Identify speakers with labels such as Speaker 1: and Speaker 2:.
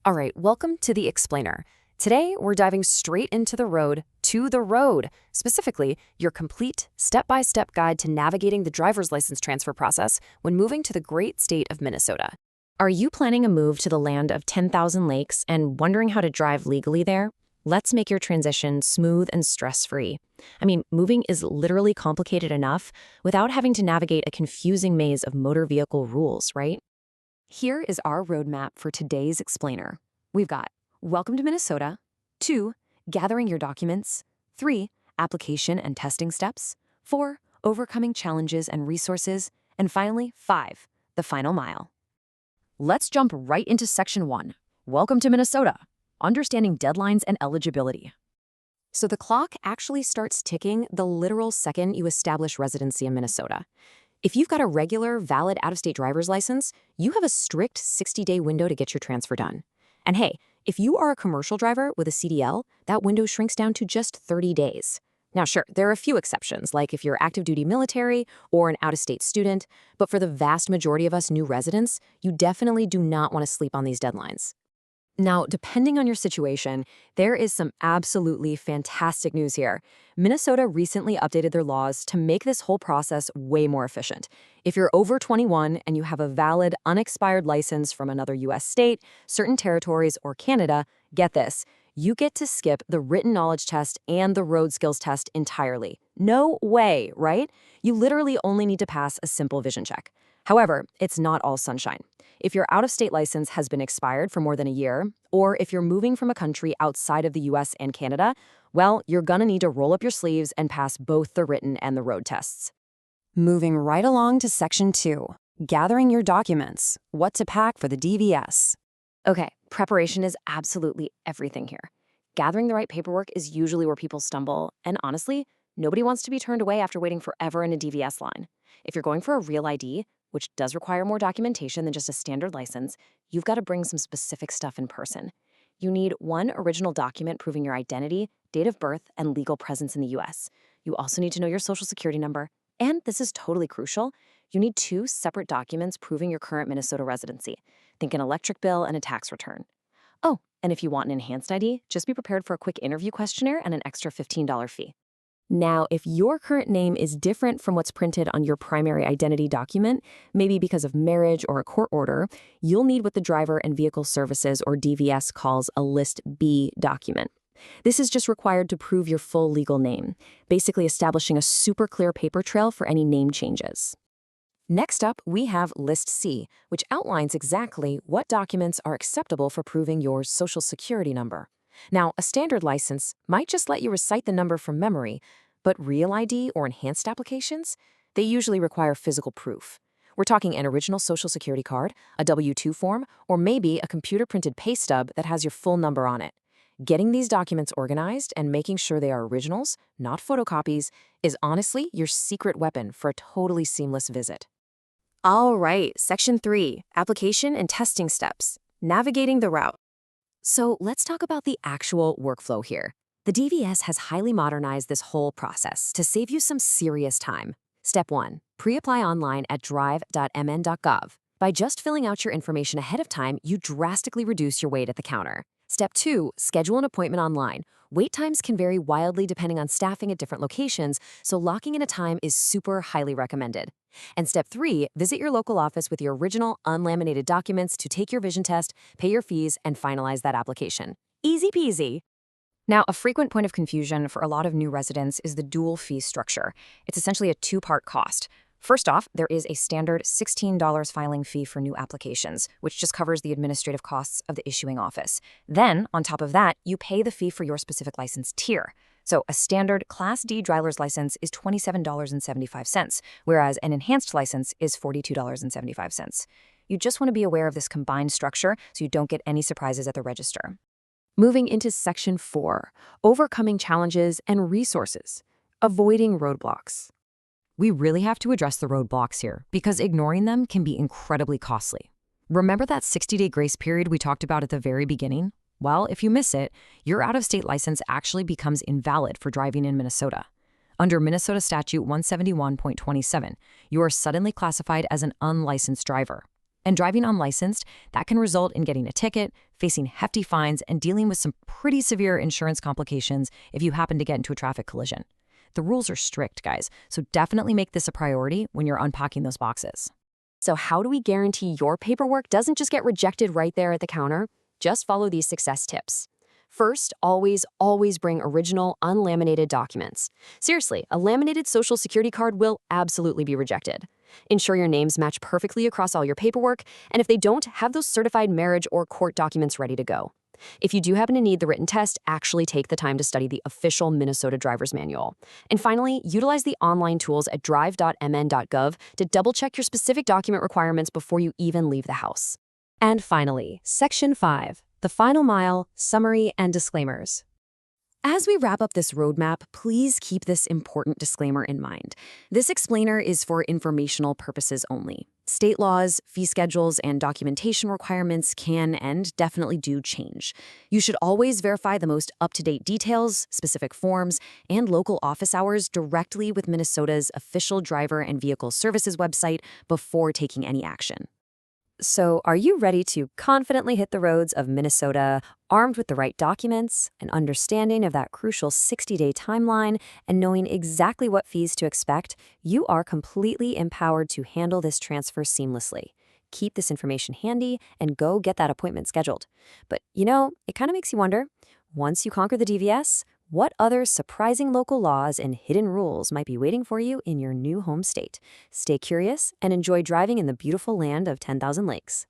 Speaker 1: All right, welcome to The Explainer. Today, we're diving straight into the road to the road, specifically your complete step-by-step guide to navigating the driver's license transfer process when moving to the great state of Minnesota. Are you planning a move to the land of 10,000 lakes and wondering how to drive legally there? Let's make your transition smooth and stress-free. Moving is literally complicated enough without having to navigate a confusing maze of motor vehicle rules, right? Here is our roadmap for today's explainer. We've got Welcome to Minnesota, 2. Gathering your documents, 3. Application and testing steps, 4. Overcoming challenges and resources, and finally, 5. The final mile. Let's jump right into Section 1. Welcome to Minnesota. Understanding deadlines and eligibility. So the clock actually starts ticking the literal second you establish residency in Minnesota. If you've got a regular, valid out-of-state driver's license, you have a strict 60-day window to get your transfer done. And hey, if you are a commercial driver with a CDL, that window shrinks down to just 30 days. Now sure, there are a few exceptions, like if you're active-duty military or an out-of-state student, but for the vast majority of us new residents, you definitely do not want to sleep on these deadlines. Now, depending on your situation, there is some absolutely fantastic news here. Minnesota recently updated their laws to make this whole process way more efficient. If you're over 21 and you have a valid, unexpired license from another U.S. state, certain territories, or Canada, get this, you get to skip the written knowledge test and the road skills test entirely. No way, right? You literally only need to pass a simple vision check. However, it's not all sunshine. If your out-of-state license has been expired for more than a year, or if you're moving from a country outside of the US and Canada, well, you're gonna need to roll up your sleeves and pass both the written and the road tests. Moving right along to Section 2, gathering your documents, what to pack for the DVS. Okay, preparation is absolutely everything here. Gathering the right paperwork is usually where people stumble, and honestly, nobody wants to be turned away after waiting forever in a DVS line. If you're going for a real ID, which does require more documentation than just a standard license, you've got to bring some specific stuff in person. You need one original document proving your identity, date of birth, and legal presence in the US. You also need to know your social security number. And this is totally crucial, you need 2 separate documents proving your current Minnesota residency. Think an electric bill and a tax return. Oh, and if you want an enhanced ID, just be prepared for a quick interview questionnaire and an extra $15 fee. Now, if your current name is different from what's printed on your primary identity document, maybe because of marriage or a court order, you'll need what the Driver and Vehicle Services, or DVS, calls a List B document. This is just required to prove your full legal name, basically establishing a super clear paper trail for any name changes. Next up, we have List C, which outlines exactly what documents are acceptable for proving your social security number. Now, a standard license might just let you recite the number from memory, but Real ID or enhanced applications, they usually require physical proof. We're talking an original social security card, a W-2 form, or maybe a computer-printed pay stub that has your full number on it. Getting these documents organized and making sure they are originals, not photocopies, is honestly your secret weapon for a totally seamless visit. All right, Section 3, Application and Testing Steps, Navigating the Route. So let's talk about the actual workflow here. The DVS has highly modernized this whole process to save you some serious time. Step 1. Pre-apply online at drive.mn.gov. By just filling out your information ahead of time, you drastically reduce your wait at the counter. Step 2. Schedule an appointment online. Wait times can vary wildly depending on staffing at different locations, so locking in a time is super highly recommended. And Step 3, visit your local office with your original, unlaminated documents to take your vision test, pay your fees, and finalize that application. Easy peasy. Now, a frequent point of confusion for a lot of new residents is the dual fee structure. It's essentially a 2-part cost. First off, there is a standard $16 filing fee for new applications, which just covers the administrative costs of the issuing office. Then, on top of that, you pay the fee for your specific license tier. So a standard Class D driver's license is $27.75, whereas an enhanced license is $42.75. You just want to be aware of this combined structure so you don't get any surprises at the register. Moving into Section 4, Overcoming Challenges and Resources, Avoiding Roadblocks. We really have to address the roadblocks here because ignoring them can be incredibly costly. Remember that 60-day grace period we talked about at the very beginning? Well, if you miss it, your out-of-state license actually becomes invalid for driving in Minnesota. Under Minnesota Statute 171.27, you are suddenly classified as an unlicensed driver. And driving unlicensed, that can result in getting a ticket, facing hefty fines and dealing with some pretty severe insurance complications if you happen to get into a traffic collision. The rules are strict, guys, so definitely make this a priority when you're unpacking those boxes. So how do we guarantee your paperwork doesn't just get rejected right there at the counter? Just follow these success tips. First, always bring original, unlaminated documents. Seriously, a laminated social security card will absolutely be rejected. Ensure your names match perfectly across all your paperwork, and if they don't, have those certified marriage or court documents ready to go. If you do happen to need the written test, actually take the time to study the official Minnesota Driver's Manual. And finally, utilize the online tools at drive.mn.gov to double-check your specific document requirements before you even leave the house. And finally, Section 5, the final mile, summary, and disclaimers. As we wrap up this roadmap, please keep this important disclaimer in mind. This explainer is for informational purposes only. State laws, fee schedules, and documentation requirements can and definitely do change. You should always verify the most up-to-date details, specific forms, and local office hours directly with Minnesota's official driver and vehicle services website before taking any action. So, are you ready to confidently hit the roads of Minnesota, armed with the right documents, an understanding of that crucial 60-day timeline, and knowing exactly what fees to expect? You are completely empowered to handle this transfer seamlessly. Keep this information handy and go get that appointment scheduled. But, it kind of makes you wonder, once you conquer the DVS, what other surprising local laws and hidden rules might be waiting for you in your new home state? Stay curious and enjoy driving in the beautiful land of 10,000 lakes.